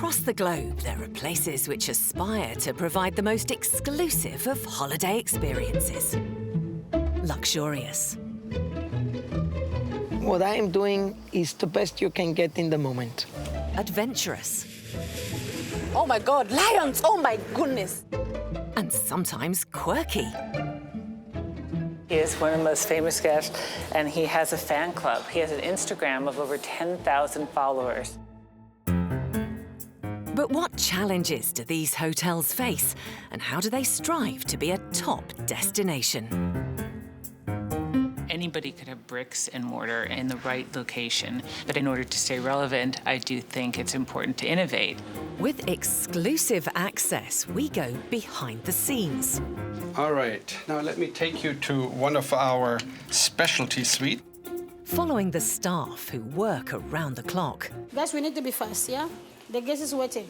Across the globe, there are places which aspire to provide the most exclusive of holiday experiences. Luxurious. What I am doing is the best you can get in the moment. Adventurous. Oh my God, lions! Oh my goodness! And sometimes quirky. He is one of the most famous guests, and he has a fan club. He has an Instagram of over 10,000 followers. But what challenges do these hotels face, and how do they strive to be a top destination? Anybody could have bricks and mortar in the right location, but in order to stay relevant, I do think it's important to innovate. With exclusive access, we go behind the scenes. All right, now let me take you to one of our specialty suites. Following the staff who work around the clock. Guys, we need to be fast, yeah? The guest is waiting.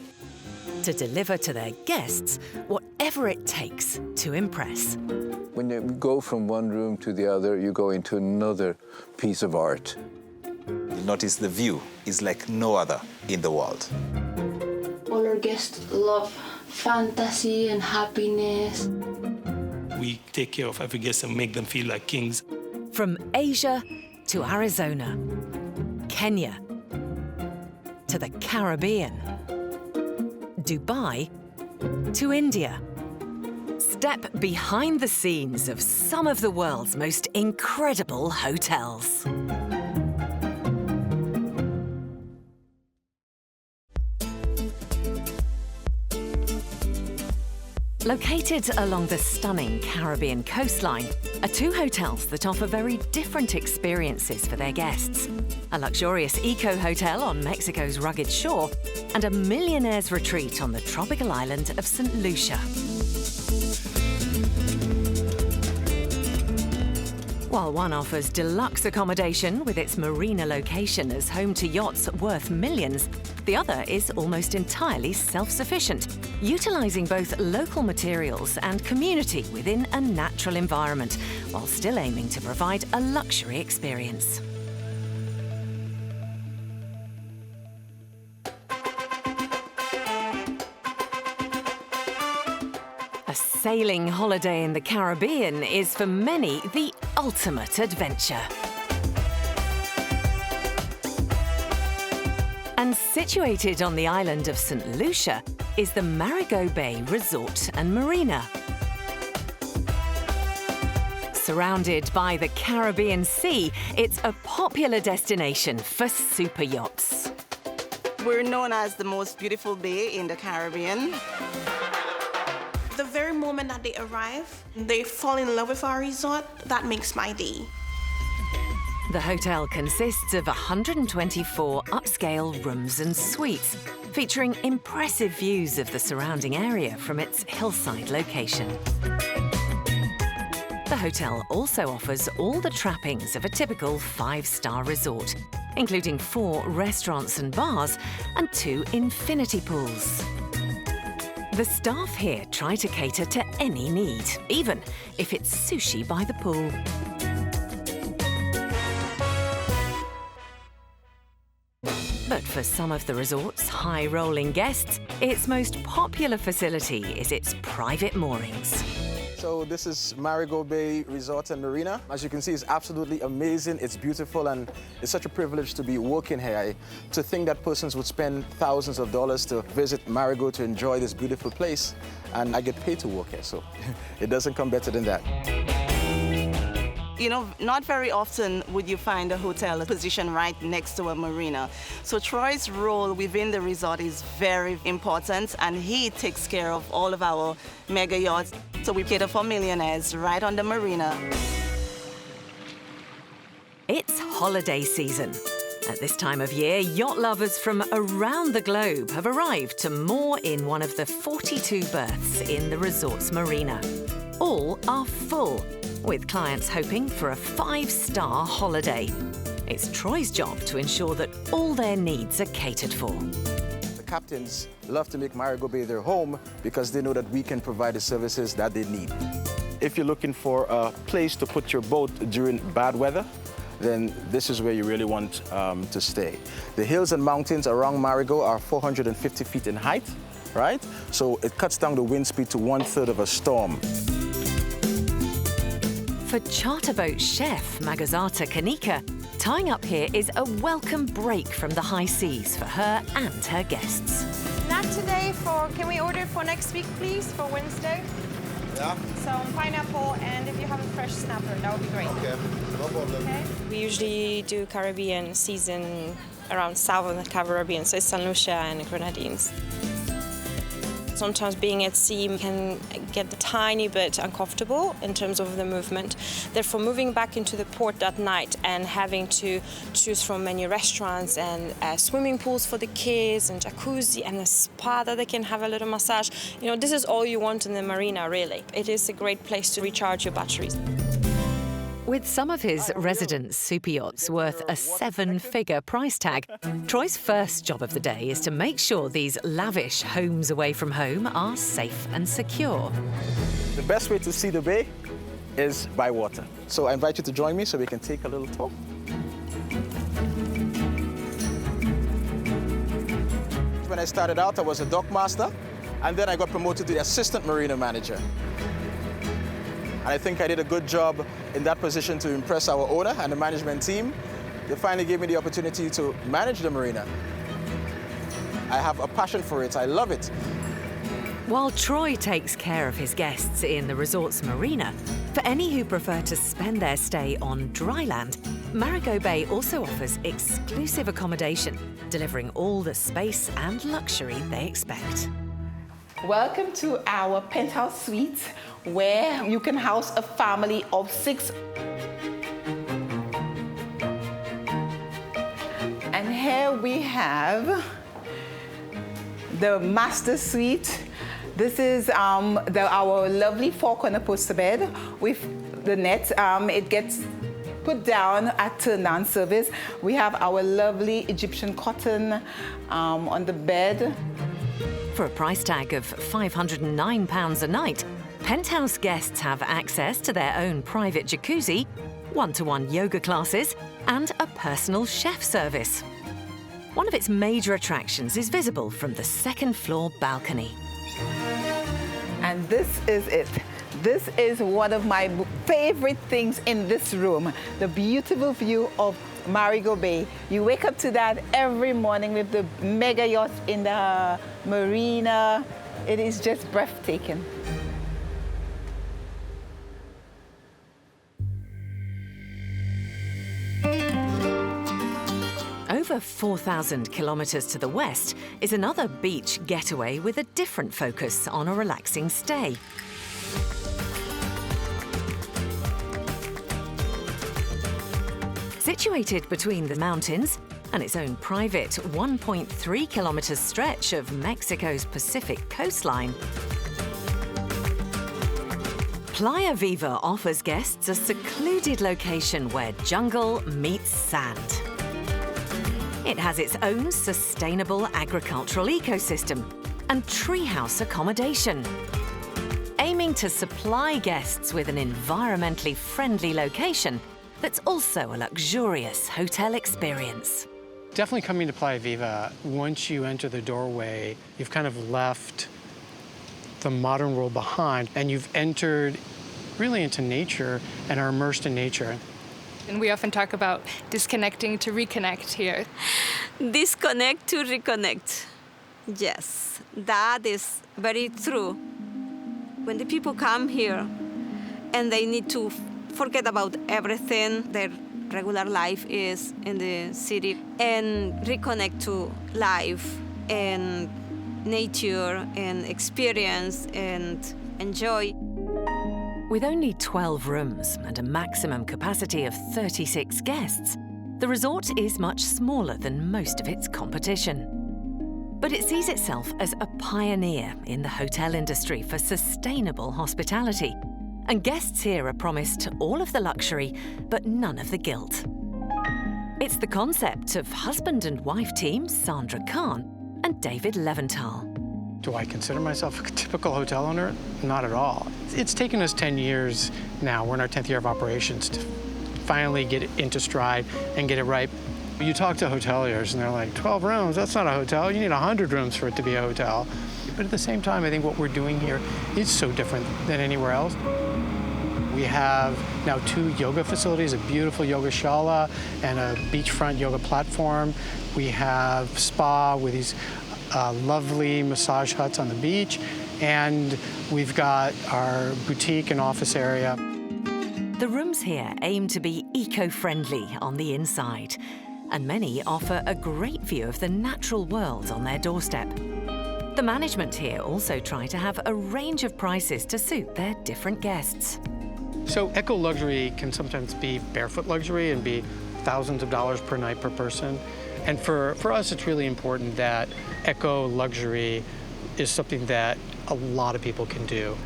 To deliver to their guests whatever it takes to impress. When you go from one room to the other, you go into another piece of art. You notice the view is like no other in the world. All our guests love fantasy and happiness. We take care of every guest and make them feel like kings. From Asia to Arizona, Kenya to the Caribbean, Dubai to India. Step behind the scenes of some of the world's most incredible hotels. Located along the stunning Caribbean coastline are two hotels that offer very different experiences for their guests. A luxurious eco-hotel on Mexico's rugged shore and a millionaire's retreat on the tropical island of St. Lucia. While one offers deluxe accommodation with its Marina location as home to yachts worth millions, the other is almost entirely self-sufficient, utilising both local materials and community within a natural environment, while still aiming to provide a luxury experience. A sailing holiday in the Caribbean is for many the ultimate adventure. And situated on the island of St. Lucia is the Marigot Bay Resort and Marina. Surrounded by the Caribbean Sea, it's a popular destination for super yachts. We're known as the most beautiful bay in the Caribbean. The very moment that they arrive, they fall in love with our resort. That makes my day. The hotel consists of 124 upscale rooms and suites, featuring impressive views of the surrounding area from its hillside location. The hotel also offers all the trappings of a typical five-star resort, including 4 restaurants and bars and 2 infinity pools. The staff here try to cater to any need, even if it's sushi by the pool. But for some of the resort's high-rolling guests, its most popular facility is its private moorings. So this is Marigot Bay Resort and Marina. As you can see, it's absolutely amazing. It's beautiful, and it's such a privilege to be working here. To think that persons would spend thousands of dollars to visit Marigot to enjoy this beautiful place, and I get paid to work here, so it doesn't come better than that. You know, not very often would you find a hotel positioned right next to a marina. So Troy's role within the resort is very important, and he takes care of all of our mega yachts. So we cater for millionaires right on the marina. It's holiday season. At this time of year, yacht lovers from around the globe have arrived to moor in one of the 42 berths in the resort's marina. All are full, with clients hoping for a 5-star holiday. It's Troy's job to ensure that all their needs are catered for. The captains love to make Marigot Bay their home because they know that we can provide the services that they need. If you're looking for a place to put your boat during bad weather, then this is where you really want to stay. The hills and mountains around Marigot are 450 feet in height, right? So it cuts down the wind speed to 1/3 of a storm. For charterboat chef Magazata Kanika, tying up here is a welcome break from the high seas for her and her guests. Not today. Can we order for next week, please, for Wednesday? Yeah. Some pineapple, and if you have a fresh snapper, that would be great. Okay, no problem. Okay. We usually do Caribbean season around south of the Caribbean, so it's St. Lucia and Grenadines. Sometimes being at sea can get a tiny bit uncomfortable in terms of the movement. Therefore, moving back into the port at night and having to choose from many restaurants and swimming pools for the kids and jacuzzi and a spa that they can have a little massage. You know, this is all you want in the marina, really. It is a great place to recharge your batteries. With some of his resident super yachts worth a 7-figure price tag, Troy's first job of the day is to make sure these lavish homes away from home are safe and secure. The best way to see the bay is by water. So I invite you to join me so we can take a little tour. When I started out, I was a dock master, and then I got promoted to the assistant marina manager. And I think I did a good job in that position to impress our owner and the management team. They finally gave me the opportunity to manage the marina. I have a passion for it. I love it. While Troy takes care of his guests in the resort's marina, for any who prefer to spend their stay on dry land, Marigot Bay also offers exclusive accommodation, delivering all the space and luxury they expect. Welcome to our penthouse suite, where you can house a family of 6. And here we have the master suite. This is our lovely 4-corner poster bed with the net. It gets put down at turn-down service. We have our lovely Egyptian cotton on the bed. For a price tag of £509 a night, penthouse guests have access to their own private jacuzzi, one-to-one yoga classes, and a personal chef service. One of its major attractions is visible from the second-floor balcony. And this is it. This is one of my favorite things in this room, the beautiful view of Marigot Bay. You wake up to that every morning with the mega yacht in the marina. It is just breathtaking. Over 4,000 kilometres to the west is another beach getaway with a different focus on a relaxing stay. Situated between the mountains and its own private 1.3 kilometre stretch of Mexico's Pacific coastline, Playa Viva offers guests a secluded location where jungle meets sand. It has its own sustainable agricultural ecosystem and treehouse accommodation, aiming to supply guests with an environmentally friendly location that's also a luxurious hotel experience. Definitely coming to Playa Viva, once you enter the doorway, you've kind of left the modern world behind, and you've entered really into nature and are immersed in nature. And we often talk about disconnecting to reconnect here. Disconnect to reconnect. Yes, that is very true. When the people come here and they need to forget about everything their regular life is in the city and reconnect to life and nature and experience and enjoy. With only 12 rooms and a maximum capacity of 36 guests, the resort is much smaller than most of its competition. But it sees itself as a pioneer in the hotel industry for sustainable hospitality. And guests here are promised all of the luxury, but none of the guilt. It's the concept of husband and wife teams Sandra Khan and David Leventhal. Do I consider myself a typical hotel owner? Not at all. It's taken us 10 years now, we're in our 10th year of operations, to finally get it into stride and get it right. You talk to hoteliers and they're like, 12 rooms, that's not a hotel. You need 100 rooms for it to be a hotel. But at the same time, I think what we're doing here is so different than anywhere else. We have now 2 yoga facilities, a beautiful yoga shala and a beachfront yoga platform. We have spa with these lovely massage huts on the beach. And we've got our boutique and office area. The rooms here aim to be eco-friendly on the inside, and many offer a great view of the natural world on their doorstep. The management here also try to have a range of prices to suit their different guests. So eco-luxury can sometimes be barefoot luxury and be thousands of dollars per night per person. And for us, it's really important that eco-luxury is something that a lot of people can do.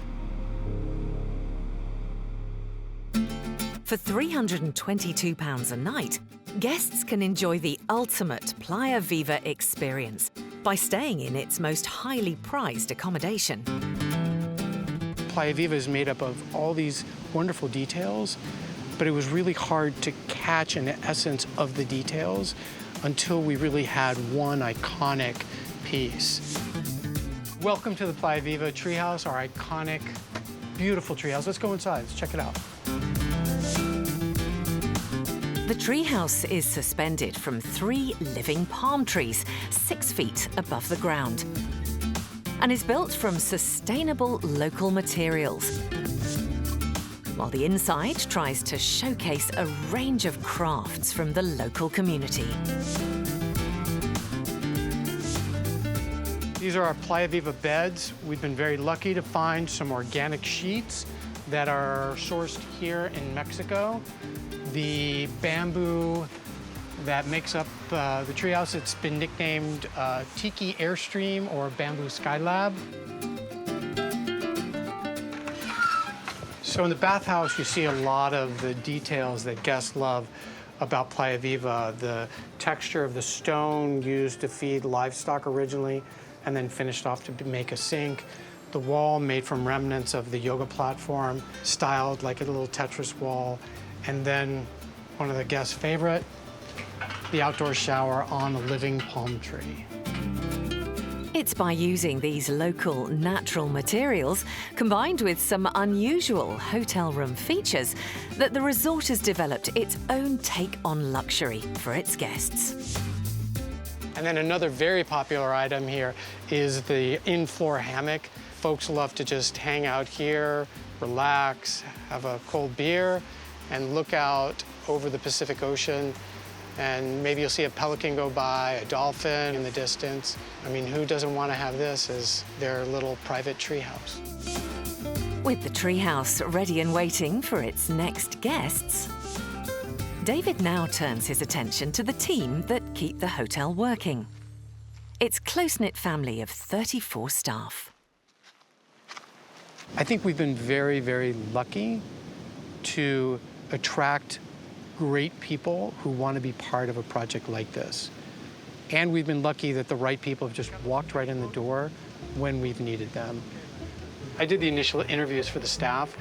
For £322 a night, guests can enjoy the ultimate Playa Viva experience by staying in its most highly prized accommodation. Playa Viva is made up of all these wonderful details, but it was really hard to catch an essence of the details until we really had one iconic piece. Welcome to the Playa Viva treehouse, our iconic, beautiful treehouse. Let's go inside, let's check it out. The treehouse is suspended from 3 living palm trees, 6 feet above the ground, and is built from sustainable local materials, while the inside tries to showcase a range of crafts from the local community. These are our Playa Viva beds. We've been very lucky to find some organic sheets that are sourced here in Mexico. The bamboo that makes up the treehouse, it's been nicknamed Tiki Airstream or Bamboo Skylab. So in the bathhouse, you see a lot of the details that guests love about Playa Viva. The texture of the stone used to feed livestock originally, and then finished off to make a sink. The wall made from remnants of the yoga platform, styled like a little Tetris wall. And then one of the guests' favorite, the outdoor shower on a living palm tree. It's by using these local natural materials, combined with some unusual hotel room features, that the resort has developed its own take on luxury for its guests. And then another very popular item here is the in-floor hammock. Folks love to just hang out here, relax, have a cold beer, and look out over the Pacific Ocean. And maybe you'll see a pelican go by, a dolphin in the distance. I mean, who doesn't want to have this as their little private treehouse? With the treehouse ready and waiting for its next guests, David now turns his attention to the team that keep the hotel working. Its close-knit family of 34 staff. I think we've been very, very lucky to attract great people who want to be part of a project like this. And we've been lucky that the right people have just walked right in the door when we've needed them. I did the initial interviews for the staff,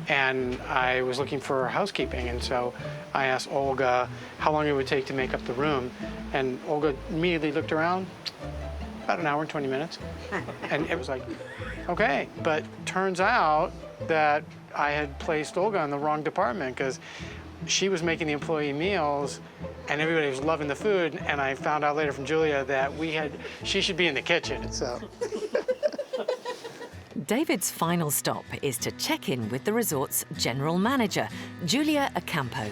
and I was looking for housekeeping, and so I asked Olga how long it would take to make up the room, and Olga immediately looked around, about an hour and 20 minutes, and it was like, okay, but turns out that I had placed Olga in the wrong department, because she was making the employee meals, and everybody was loving the food, and I found out later from Julia that she should be in the kitchen, so. David's final stop is to check in with the resort's general manager, Julia Ocampo.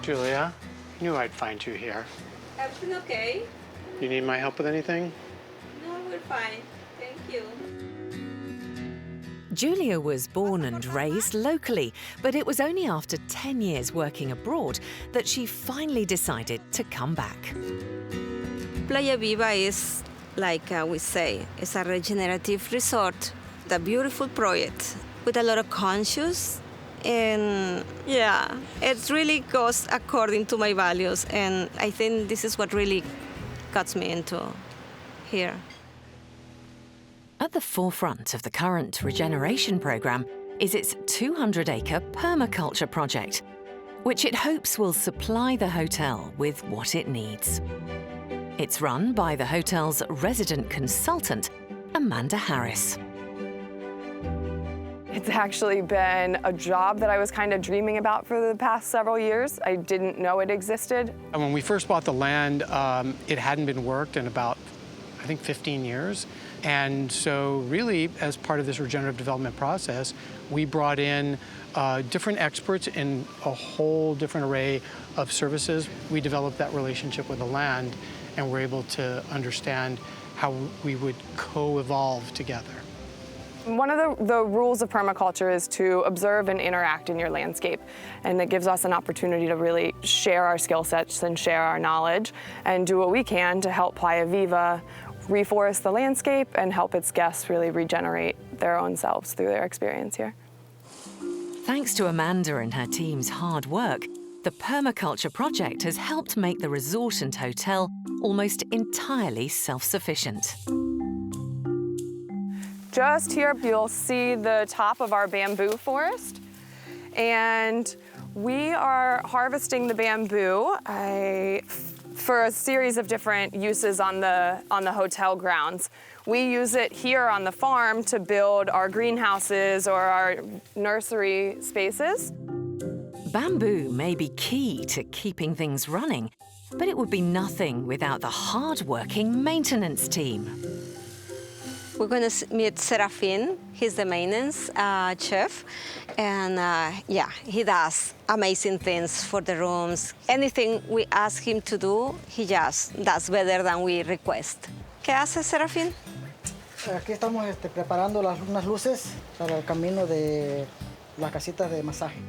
Julia, I knew I'd find you here. Everything okay? You need my help with anything? No, we're fine. Thank you. Julia was born and raised locally, but it was only after 10 years working abroad that she finally decided to come back. Playa Viva is, like we say, it's a regenerative resort, a beautiful project with a lot of conscious, and yeah, it really goes according to my values, and I think this is what really got me into here. At the forefront of the current regeneration program is its 200-acre permaculture project, which it hopes will supply the hotel with what it needs. It's run by the hotel's resident consultant, Amanda Harris. It's actually been a job that I was kind of dreaming about for the past several years. I didn't know it existed. And when we first bought the land, it hadn't been worked in about, I think, 15 years. And so really, as part of this regenerative development process, we brought in different experts in a whole different array of services. We developed that relationship with the land, and we're able to understand how we would co-evolve together. One of the rules of permaculture is to observe and interact in your landscape. And it gives us an opportunity to really share our skill sets and share our knowledge and do what we can to help Playa Viva reforest the landscape and help its guests really regenerate their own selves through their experience here. Thanks to Amanda and her team's hard work, the permaculture project has helped make the resort and hotel almost entirely self-sufficient. Just here, you'll see the top of our bamboo forest. And we are harvesting the bamboo for a series of different uses on the hotel grounds. We use it here on the farm to build our greenhouses or our nursery spaces. Bamboo may be key to keeping things running, but it would be nothing without the hard-working maintenance team. We're going to meet Serafin. He's the maintenance chef. And yeah, he does amazing things for the rooms. Anything we ask him to do, he just does better than we request. ¿Qué hace Serafin? Aquí estamos preparando unas luces para el camino de las casitas de masaje.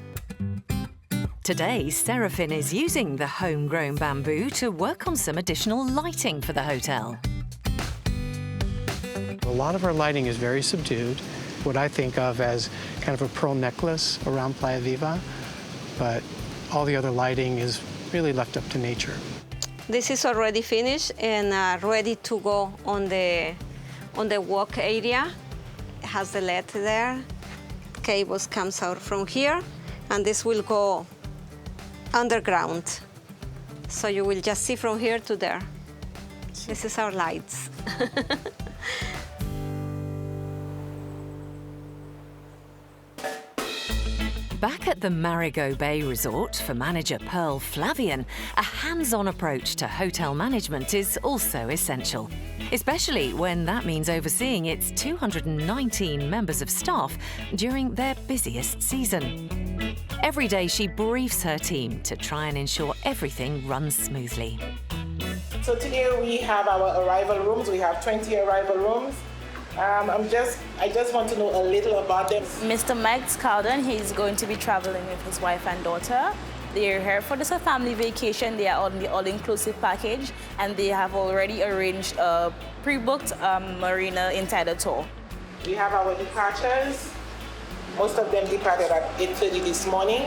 Today, Serafin is using the homegrown bamboo to work on some additional lighting for the hotel. A lot of our lighting is very subdued, what I think of as kind of a pearl necklace around Playa Viva, but all the other lighting is really left up to nature. This is already finished and ready to go on the walk area. It has the LED there. Cables comes out from here, and this will go underground. So you will just see from here to there. This is our lights. Back at the Marigot Bay Resort, for manager Pearl Flavian, a hands-on approach to hotel management is also essential, especially when that means overseeing its 219 members of staff during their busiest season. Every day she briefs her team to try and ensure everything runs smoothly. So today we have our arrival rooms. We have 20 arrival rooms. I just want to know a little about them. Mr. Mike Scaldon, he's going to be traveling with his wife and daughter. They're here for this family vacation. They are on the all-inclusive package, and they have already arranged a pre-booked Marina insider tour. We have our departures. Most of them departed at 8:30 this morning.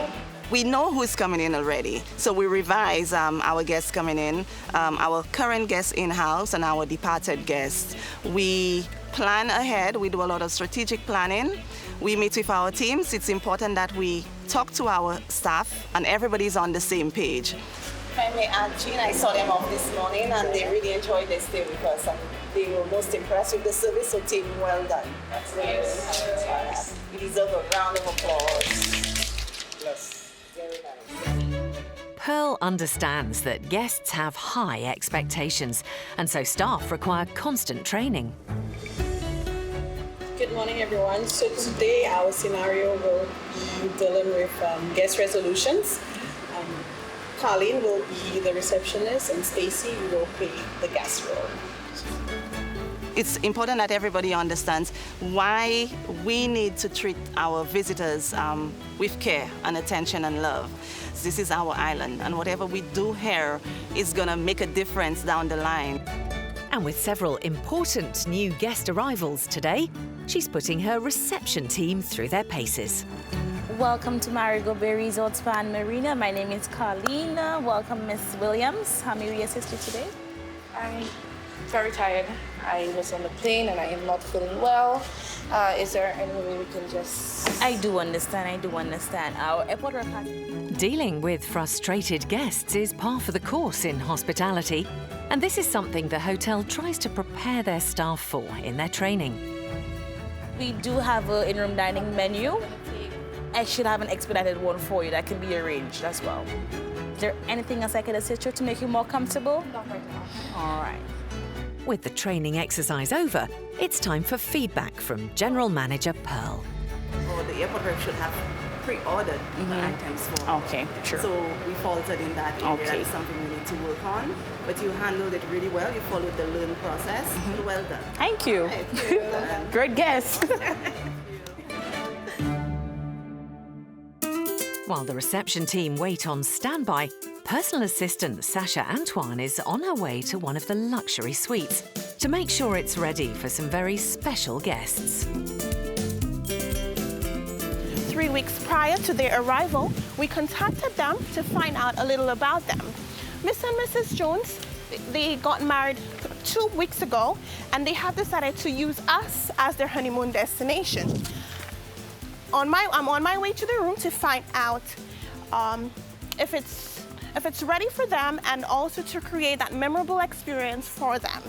We know who's coming in already, so we revise our guests coming in, our current guests in-house and our departed guests. We plan ahead, we do a lot of strategic planning. We meet with our teams. It's important that we talk to our staff and everybody's on the same page. If I may add, Jean, I saw them off this morning and they really enjoyed their stay with us and they were most impressed with the service, so team, well done. That's nice. You deserve a round of applause. Yes. Very nice. Pearl understands that guests have high expectations, and so staff require constant training. Good morning, everyone. So today our scenario will be dealing with guest resolutions. Colleen will be the receptionist and Stacy will play the guest role. It's important that everybody understands why we need to treat our visitors with care and attention and love. This is our island, and whatever we do here is going to make a difference down the line. And with several important new guest arrivals today, she's putting her reception team through their paces. Welcome to Marigot Bay Resort Spa and Marina. My name is Colleen. Welcome, Miss Williams. How may we assist you today? I'm very tired. I was on the plane and I am not feeling well. Is there any way we can just... I do understand. Our airport repair... Dealing with frustrated guests is par for the course in hospitality, and this is something the hotel tries to prepare their staff for in their training. We do have an in-room dining menu. I should have an expedited one for you that can be arranged as well. Is there anything else I can assist you to make you more comfortable? Not right now. All right. With the training exercise over, it's time for feedback from General Manager Pearl. Or the airport rep should have pre-ordered the items for. Okay, sure. So we faltered in that area. Okay. That's something we need to work on. But you handled it really well. You followed the learn process. Well done. Thank you. Right. Great guess. While the reception team wait on standby, personal assistant Sasha Antoine is on her way to one of the luxury suites to make sure it's ready for some very special guests. 3 weeks prior to their arrival, we contacted them to find out a little about them. Mr. and Mrs. Jones, they got married 2 weeks ago, and they have decided to use us as their honeymoon destination. I'm on my way to the room to find out if it's ready for them, and also to create that memorable experience for them.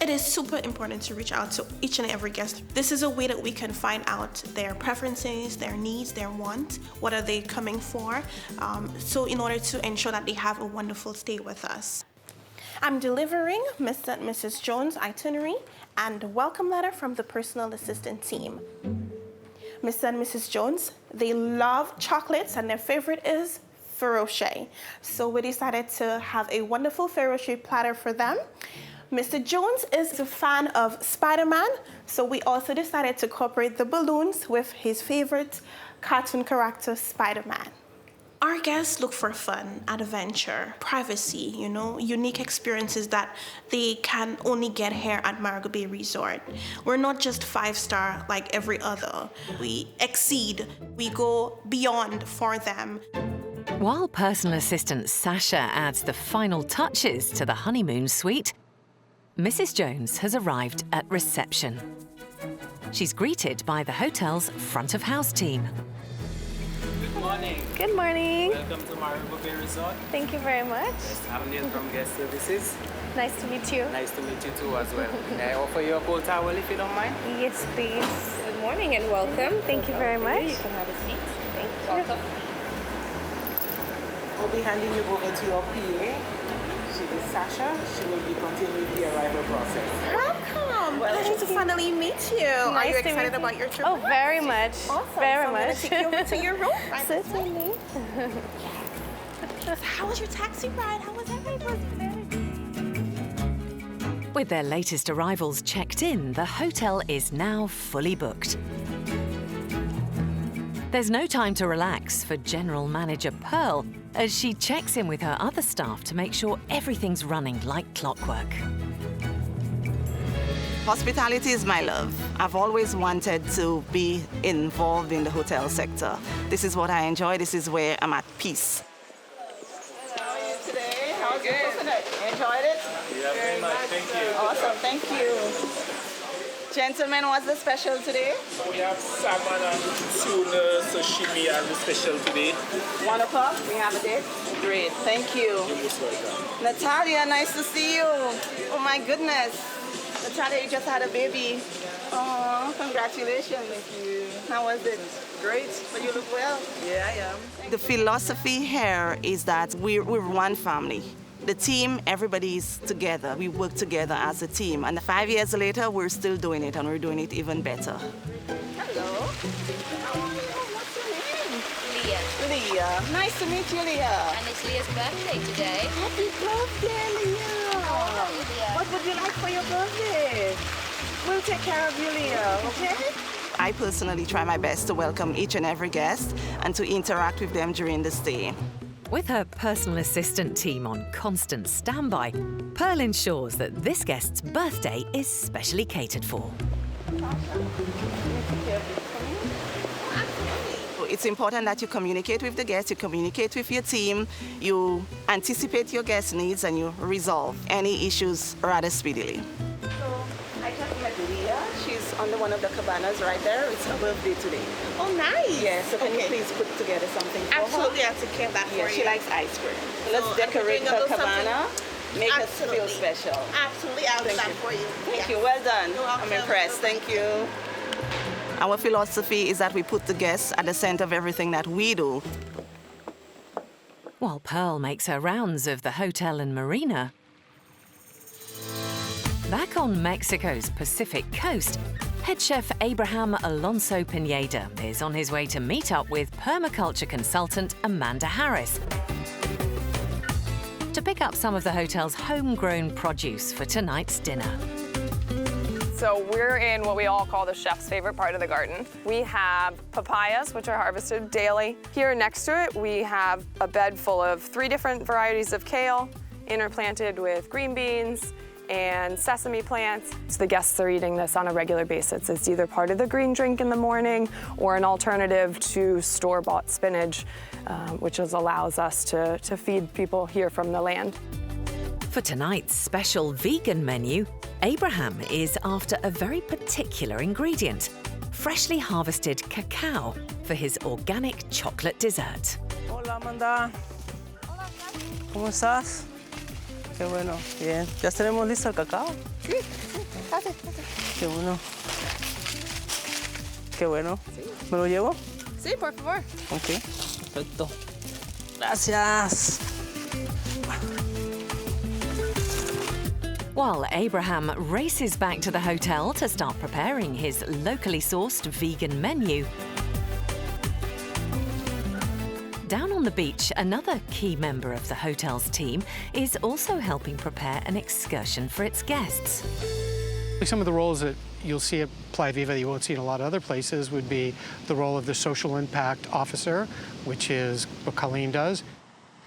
It is super important to reach out to each and every guest. This is a way that we can find out their preferences, their needs, their wants, what are they coming for, so in order to ensure that they have a wonderful stay with us. I'm delivering Mr. and Mrs. Jones' itinerary and a welcome letter from the personal assistant team. Mr. and Mrs. Jones, they love chocolates and their favorite is Ferrero Rocher. So we decided to have a wonderful Ferrero Rocher platter for them. Mr. Jones is a fan of Spider-Man, so we also decided to incorporate the balloons with his favorite cartoon character, Spider-Man. Our guests look for fun, adventure, privacy, unique experiences that they can only get here at Marigold Bay Resort. We're not just 5-star like every other. We exceed, we go beyond for them. While personal assistant Sasha adds the final touches to the honeymoon suite, Mrs. Jones has arrived at reception. She's greeted by the hotel's front of house team. Good morning. Good morning. Welcome to Marigold Bay Resort. Thank you very much. I'm Neil from Guest Services. Nice to meet you. Nice to meet you too as well. May I offer you a cold towel if you don't mind? Yes, please. Good morning and welcome. Thank you very much. You can have a seat. Thank you. I'll be handing you over to your PA. She is Sasha. She will be continuing the arrival process. Welcome. Pleasure to finally meet you. Are you excited about your trip? Oh, very much. Awesome. Very so much. I'm going to take you over to your room. Right? Certainly. How was your taxi ride? How was everything? With their latest arrivals checked in, the hotel is now fully booked. There's no time to relax for General Manager Pearl as she checks in with her other staff to make sure everything's running like clockwork. Hospitality is my love. I've always wanted to be involved in the hotel sector. This is what I enjoy. This is where I'm at peace. How are you today? How was your coconut? You enjoyed it? Yeah, very much. Thank you. Awesome. Thank you. Gentlemen, what's the special today? We have salmon and tuna sashimi as the special today. 1 o'clock, we have a date? Great, thank you. Natalia, nice to see you. Oh my goodness. Natalia, you just had a baby. Oh, congratulations. Thank you. How was it? Great, but you look well. Yeah, I am. The philosophy here is that we're one family. The team, everybody's together. We work together as a team. And 5 years later, we're still doing it, and we're doing it even better. Hello. How are you? What's your name? Leah. Leah. Nice to meet you, Leah. And it's Leah's birthday today. Happy birthday, Leah. Oh, Leah. What would you like for your birthday? We'll take care of you, Leah, okay? I personally try my best to welcome each and every guest and to interact with them during the stay. With her personal assistant team on constant standby, Pearl ensures that this guest's birthday is specially catered for. It's important that you communicate with the guests, you communicate with your team, you anticipate your guest needs, and you resolve any issues rather speedily. So just met Leah. She's under one of the cabanas right there. It's her birthday today. Oh, nice. Yeah, so can you please put together something for Absolutely, her? I'll take care of that Yeah, for she you. likes ice cream. So let's decorate her cabana, make her feel special. Absolutely, I'll do that for you. Thank you, well done. I'm impressed, thank you. Our philosophy is that we put the guests at the center of everything that we do. While Pearl makes her rounds of the hotel and marina, back on Mexico's Pacific coast, head chef Abraham Alonso Pineda is on his way to meet up with permaculture consultant Amanda Harris to pick up some of the hotel's homegrown produce for tonight's dinner. So we're in what we all call the chef's favorite part of the garden. We have papayas, which are harvested daily. Here next to it, we have a bed full of 3 different varieties of kale, interplanted with green beans and sesame plants. So the guests are eating this on a regular basis. It's either part of the green drink in the morning or an alternative to store-bought spinach, which allows us to feed people here from the land. For tonight's special vegan menu, Abraham is after a very particular ingredient, freshly harvested cacao for his organic chocolate dessert. Hola, Amanda. ¿Cómo estás? Qué bueno, bien. ¿Ya tenemos listo el cacao? Sí, gracias. Qué bueno. Qué bueno. ¿Me lo llevo? Sí, por favor. Ok, perfecto. Gracias. While Abraham races back to the hotel to start preparing his locally sourced vegan menu, down on the beach, another key member of the hotel's team is also helping prepare an excursion for its guests. Some of the roles that you'll see at Playa Viva that you won't see in a lot of other places would be the role of the social impact officer, which is what Colleen does.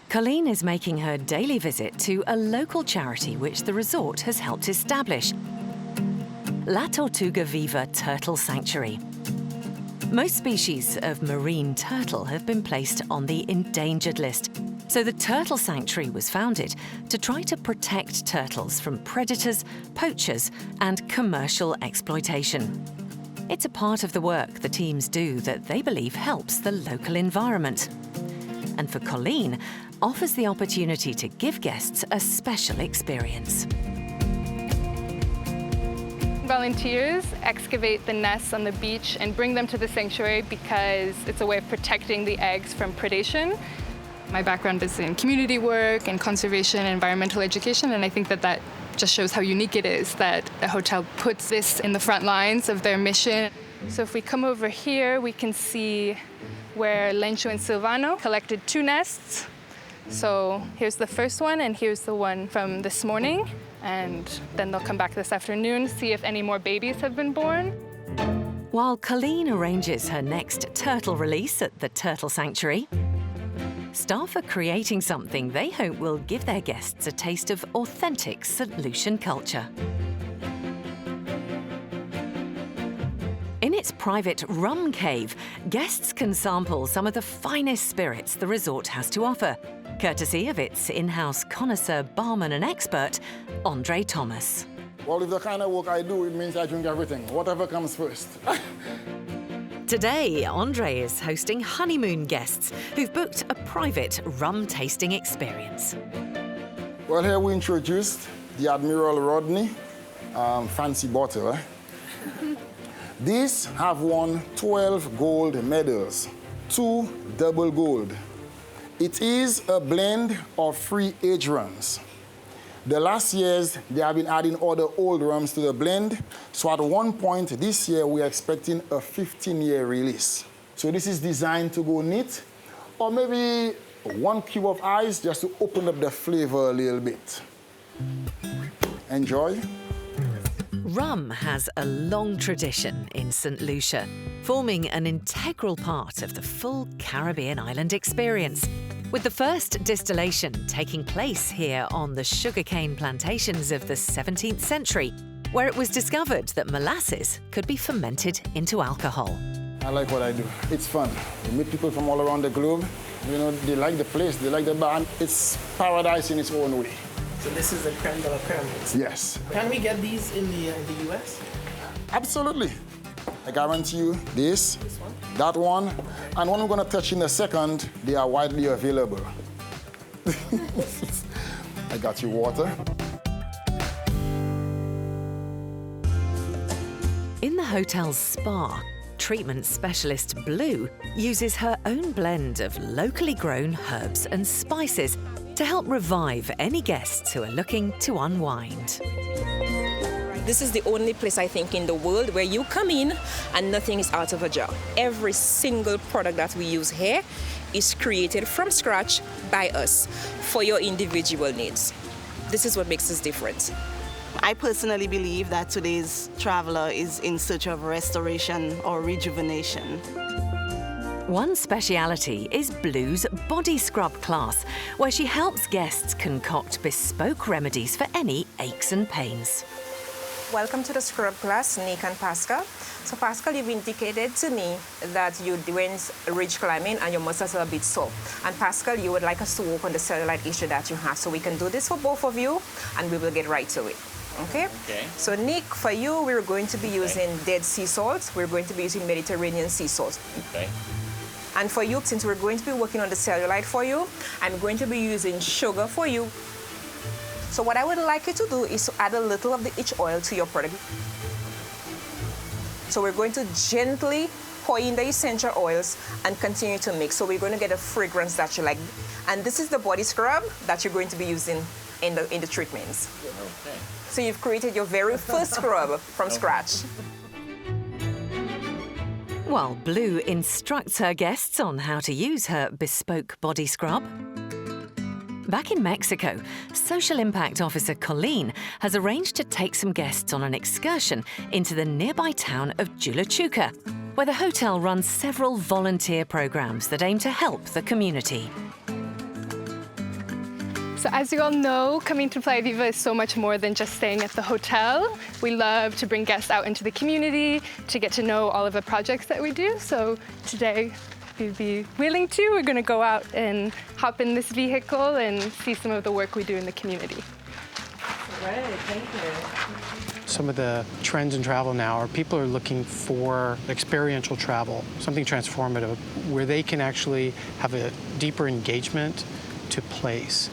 Colleen is making her daily visit to a local charity which the resort has helped establish, La Tortuga Viva Turtle Sanctuary. Most species of marine turtle have been placed on the endangered list, so the Turtle Sanctuary was founded to try to protect turtles from predators, poachers, and commercial exploitation. It's a part of the work the teams do that they believe helps the local environment. And for Colleen, offers the opportunity to give guests a special experience. Volunteers excavate the nests on the beach and bring them to the sanctuary because it's a way of protecting the eggs from predation. My background is in community work and conservation and environmental education, and I think that just shows how unique it is that a hotel puts this in the front lines of their mission. So if we come over here, we can see where Lencho and Silvano collected 2 nests. So here's the first one, and here's the one from this morning. And then they'll come back this afternoon, see if any more babies have been born. While Colleen arranges her next turtle release at the Turtle Sanctuary, staff are creating something they hope will give their guests a taste of authentic St. Lucian culture. In its private rum cave, guests can sample some of the finest spirits the resort has to offer, courtesy of its in-house connoisseur barman and expert, Andre Thomas. Well, if the kind of work I do, it means I drink everything, whatever comes first. Today, Andre is hosting honeymoon guests who've booked a private rum tasting experience. Well, here we introduced the Admiral Rodney fancy bottle. These have won 12 gold medals, 2 double gold. It is a blend of 3 age rums. The last years, they have been adding other old rums to the blend. So at one point this year, we're expecting a 15-year release. So this is designed to go neat, or maybe 1 cube of ice just to open up the flavor a little bit. Enjoy. Rum has a long tradition in St. Lucia, forming an integral part of the full Caribbean island experience. With the first distillation taking place here on the sugarcane plantations of the 17th century, where it was discovered that molasses could be fermented into alcohol. I like what I do. It's fun. We meet people from all around the globe. You know, they like the place, they like the bar. It's paradise in its own way. So this is the creme de la creme. Yes. Can we get these in the US? Absolutely. I guarantee you this, that one, and one we're going to touch in a second, they are widely available. I got you water. In the hotel's spa, treatment specialist Blue uses her own blend of locally grown herbs and spices to help revive any guests who are looking to unwind. This is the only place, I think, in the world where you come in and nothing is out of a jar. Every single product that we use here is created from scratch by us for your individual needs. This is what makes us different. I personally believe that today's traveler is in search of restoration or rejuvenation. One speciality is Blue's body scrub class, where she helps guests concoct bespoke remedies for any aches and pains. Welcome to the scrub class, Nick and Pascal. So Pascal, you've indicated to me that you went ridge climbing and your muscles are a bit sore. And Pascal, you would like us to work on the cellulite issue that you have. So we can do this for both of you and we will get right to it. Okay? So Nick, for you, we're going to be using Dead Sea salt. We're going to be using Mediterranean sea salt. Okay. And for you, since we're going to be working on the cellulite for you, I'm going to be using sugar for you. So what I would like you to do is to add a little of the itch oil to your product. So we're going to gently pour in the essential oils and continue to mix. So we're going to get a fragrance that you like. And this is the body scrub that you're going to be using in the treatments. Okay. So you've created your very first scrub from scratch. While Blue instructs her guests on how to use her bespoke body scrub. Back in Mexico, Social Impact Officer Colleen has arranged to take some guests on an excursion into the nearby town of Julachuca, where the hotel runs several volunteer programs that aim to help the community. So as you all know, coming to Playa Viva is so much more than just staying at the hotel. We love to bring guests out into the community to get to know all of the projects that we do. So today, if you'd be willing to, we're going to go out and hop in this vehicle and see some of the work we do in the community. Great, thank you. Some of the trends in travel now are people are looking for experiential travel, something transformative, where they can actually have a deeper engagement to place.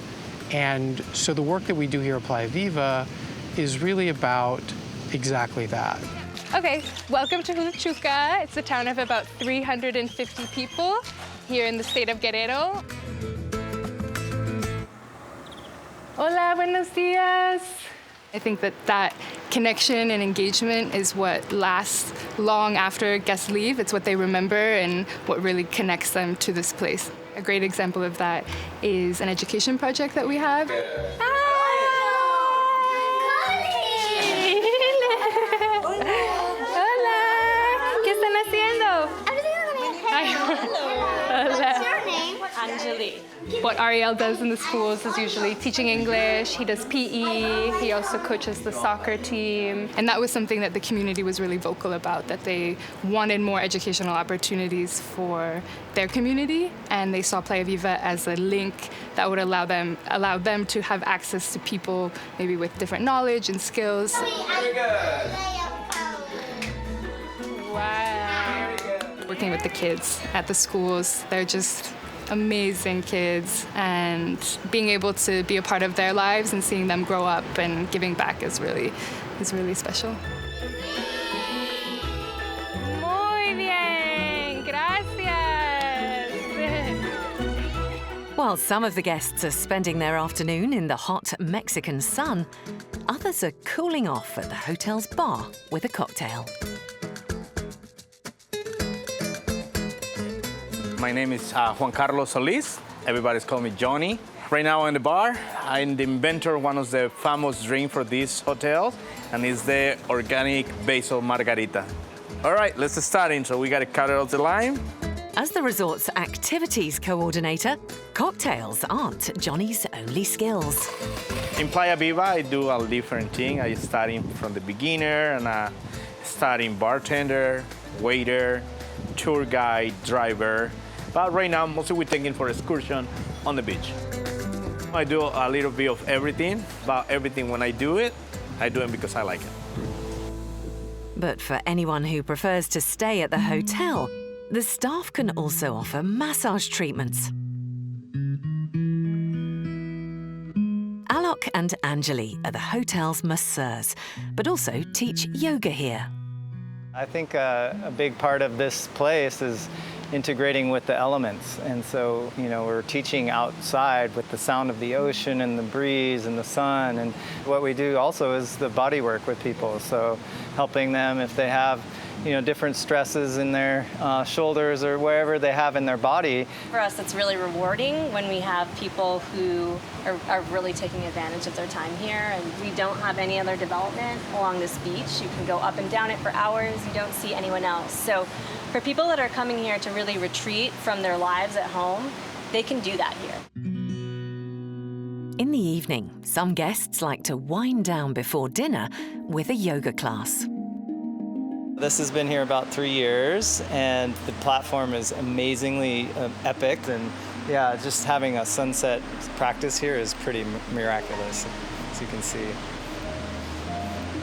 And so the work that we do here at Playa Viva is really about exactly that. Okay, welcome to Julachuca. It's a town of about 350 people here in the state of Guerrero. Hola, buenos dias. I think that connection and engagement is what lasts long after guests leave. It's what they remember and what really connects them to this place. A great example of that is an education project that we have. What Ariel does in the schools is usually teaching English, he does PE, he also coaches the soccer team. And that was something that the community was really vocal about, that they wanted more educational opportunities for their community, and they saw Playa Viva as a link that would allow them to have access to people maybe with different knowledge and skills. Wow. Working with the kids at the schools, they're just amazing kids, and being able to be a part of their lives and seeing them grow up and giving back is really special. Muy bien, gracias. While some of the guests are spending their afternoon in the hot Mexican sun, others are cooling off at the hotel's bar with a cocktail. My name is Juan Carlos Solis. Everybody's call me Johnny. Right now in the bar, I'm the inventor of one of the famous drinks for this hotel, and it's the organic basil margarita. All right, let's start in. So we got to cut out the lime. As the resort's activities coordinator, cocktails aren't Johnny's only skills. In Playa Viva, I do a different thing. I starting from the beginner, and I starting bartender, waiter, tour guide, driver. But right now, mostly we're taking for excursion on the beach. I do a little bit of everything, but everything when I do it because I like it. But for anyone who prefers to stay at the hotel, the staff can also offer massage treatments. Alok and Anjali are the hotel's masseurs, but also teach yoga here. I think a big part of this place is integrating with the elements. And so, we're teaching outside with the sound of the ocean and the breeze and the sun. And what we do also is the body work with people. So helping them if they have, different stresses in their shoulders or wherever they have in their body. For us, it's really rewarding when we have people who are really taking advantage of their time here. And we don't have any other development along this beach. You can go up and down it for hours. You don't see anyone else. So for people that are coming here to really retreat from their lives at home, they can do that here. In the evening, some guests like to wind down before dinner with a yoga class. This has been here about 3 years, and the platform is amazingly epic. And yeah, just having a sunset practice here is pretty miraculous, as you can see.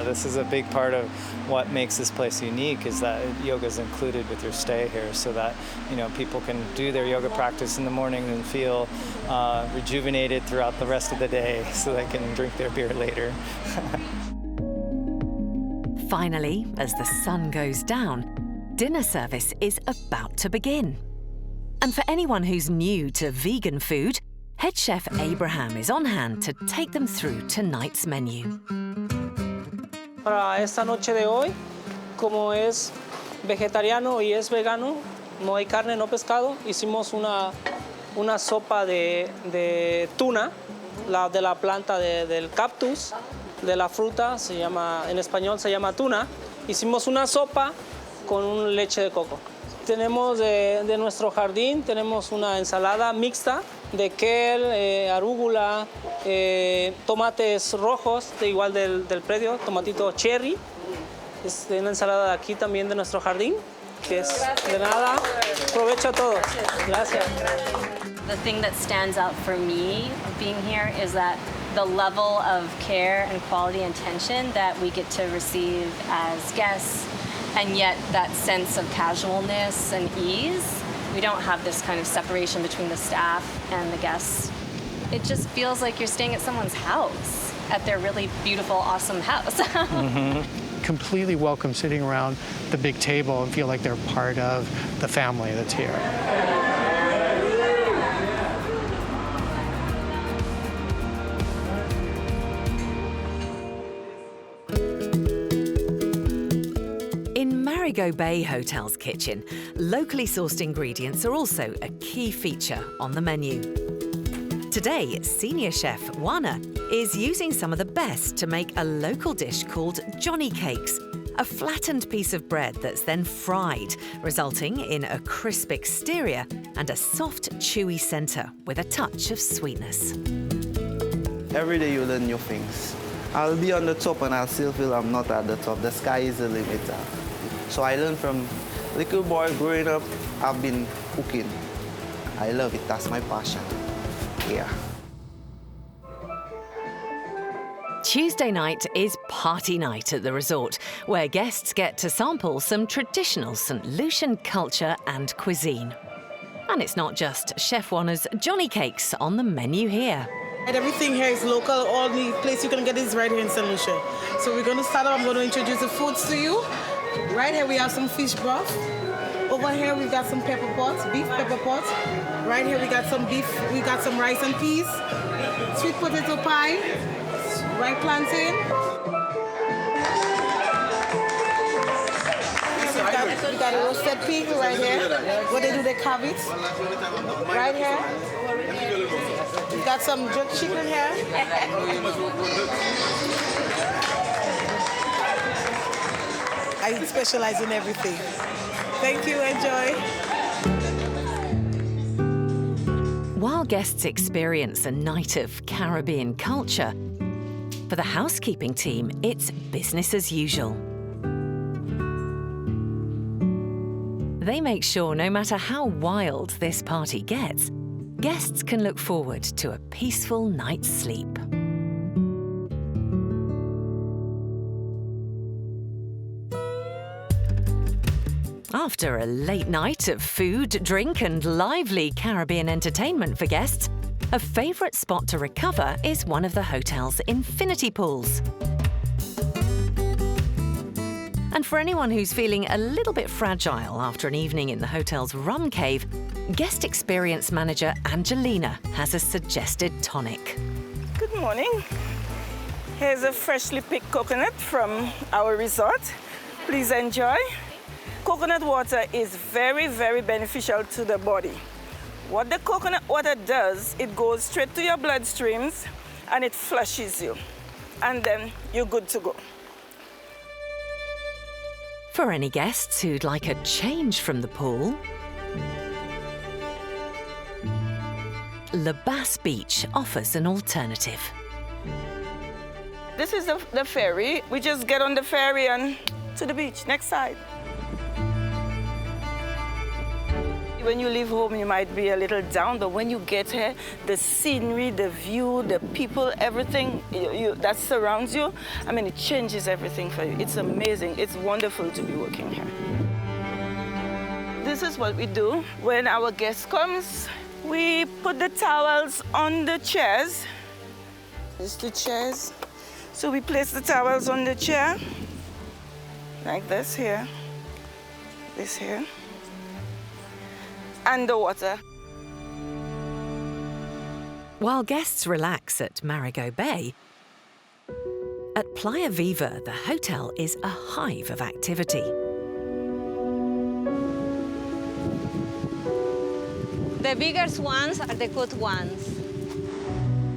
This is a big part of what makes this place unique, is that yoga is included with your stay here, so that people can do their yoga practice in the morning and feel rejuvenated throughout the rest of the day, so they can drink their beer later. Finally, as the sun goes down, dinner service is about to begin. And for anyone who's new to vegan food, head chef Abraham is on hand to take them through tonight's menu. Para esta noche de hoy, como es vegetariano y es vegano, no hay carne, no pescado, hicimos una sopa de tuna, de la planta del cactus, de la fruta, en español se llama tuna. Hicimos una sopa con leche de coco. Tenemos de nuestro jardín, tenemos una ensalada mixta de kale, arúgula, tomates rojos, igual del predio, tomatito cherry. Es una ensalada de aquí también de nuestro jardín, que es de nada. Provecho a todos. Gracias. The thing that stands out for me of being here is that the level of care and quality and attention that we get to receive as guests, and yet that sense of casualness and ease. We don't have this kind of separation between the staff and the guests. It just feels like you're staying at someone's house, at their really beautiful, awesome house. Completely welcome sitting around the big table and feel like they're part of the family that's here. Marigot Bay Hotel's kitchen, locally sourced ingredients are also a key feature on the menu. Today, senior chef Wana is using some of the best to make a local dish called Johnny Cakes, a flattened piece of bread that's then fried, resulting in a crisp exterior and a soft, chewy center with a touch of sweetness. Every day you learn new things. I'll be on the top and I'll still feel I'm not at the top. The sky is the limit. So I learned from little boy growing up, I've been cooking. I love it, that's my passion. Yeah. Tuesday night is party night at the resort, where guests get to sample some traditional St. Lucian culture and cuisine. And it's not just Chef Wana's Johnny Cakes on the menu here. And everything here is local. All the place you can get is right here in St. Lucia. So we're going to start off. I'm going to introduce the foods to you. Right here we have some fish broth. Over here we got some pepper pots, beef pepper pots. Right here we got some beef, we got some rice and peas, sweet potato pie, ripe plantain. We got a roasted pig right here, where they do the cabbage. Right here. We got some jerk chicken here. I specialize in everything. Thank you, enjoy. While guests experience a night of Caribbean culture, for the housekeeping team, it's business as usual. They make sure no matter how wild this party gets, guests can look forward to a peaceful night's sleep. After a late night of food, drink and lively Caribbean entertainment for guests, a favourite spot to recover is one of the hotel's infinity pools. And for anyone who's feeling a little bit fragile after an evening in the hotel's rum cave, guest experience manager Angelina has a suggested tonic. Good morning. Here's a freshly picked coconut from our resort. Please enjoy. Coconut water is very, very beneficial to the body. What the coconut water does, it goes straight to your bloodstreams and it flushes you. And then you're good to go. For any guests who'd like a change from the pool, Le Bass Beach offers an alternative. This is the ferry. We just get on the ferry and to the beach, next side. When you leave home, you might be a little down, but when you get here, the scenery, the view, the people, everything that surrounds you, I mean, it changes everything for you. It's amazing. It's wonderful to be working here. This is what we do. When our guest comes, we put the towels on the chairs. There's the chairs. So we place the towels on the chair, like this here, this here. And the water. While guests relax at Marigot Bay, at Playa Viva, the hotel is a hive of activity. The biggest ones are the good ones.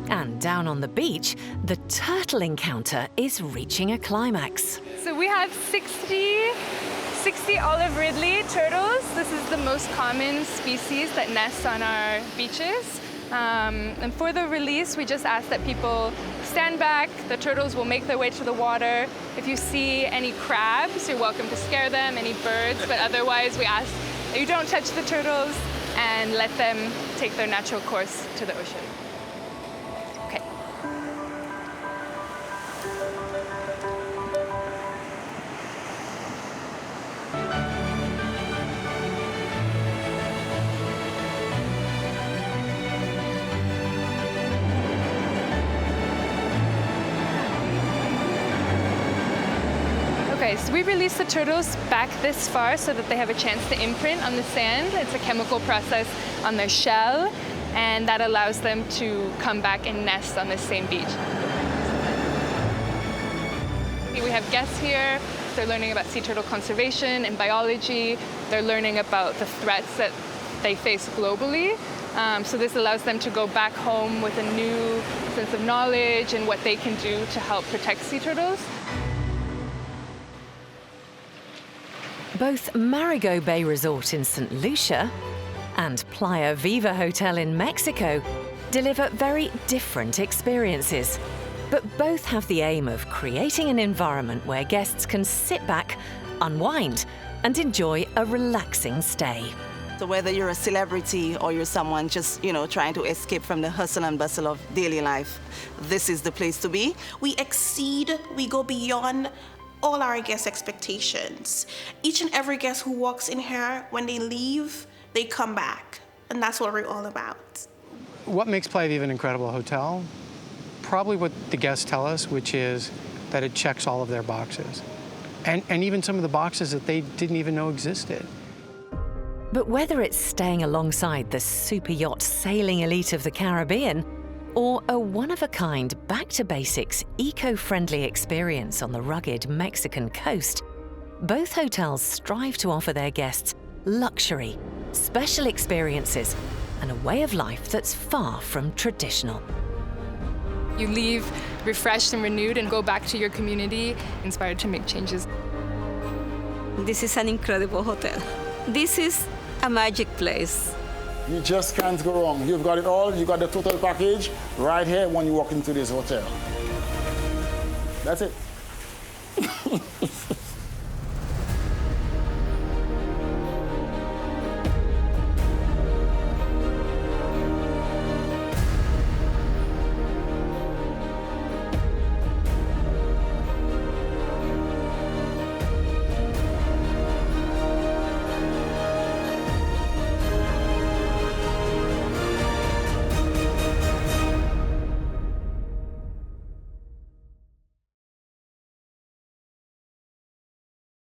And down on the beach, the turtle encounter is reaching a climax. So we have 60 olive ridley turtles. This is the most common species that nests on our beaches. And for the release, we just ask that people stand back. The turtles will make their way to the water. If you see any crabs, you're welcome to scare them, any birds, but otherwise we ask that you don't touch the turtles and let them take their natural course to the ocean. Okay. Okay, so we release the turtles back this far so that they have a chance to imprint on the sand. It's a chemical process on their shell, and that allows them to come back and nest on the same beach. We have guests here. They're learning about sea turtle conservation and biology. They're learning about the threats that they face globally. So this allows them to go back home with a new sense of knowledge and what they can do to help protect sea turtles. Both Marigot Bay Resort in St. Lucia and Playa Viva Hotel in Mexico deliver very different experiences, but both have the aim of creating an environment where guests can sit back, unwind, and enjoy a relaxing stay. So whether you're a celebrity or you're someone just, trying to escape from the hustle and bustle of daily life, this is the place to be. We exceed, we go beyond all our guest expectations. Each and every guest who walks in here, when they leave, they come back. And that's what we're all about. What makes Playa Viva an incredible hotel? Probably what the guests tell us, which is that it checks all of their boxes. And even some of the boxes that they didn't even know existed. But whether it's staying alongside the super yacht sailing elite of the Caribbean, or a one-of-a-kind, back-to-basics, eco-friendly experience on the rugged Mexican coast, both hotels strive to offer their guests luxury, special experiences, and a way of life that's far from traditional. You leave refreshed and renewed and go back to your community, inspired to make changes. This is an incredible hotel. This is a magic place. You just can't go wrong. You've got it all. You got the total package right here when you walk into this hotel. That's it.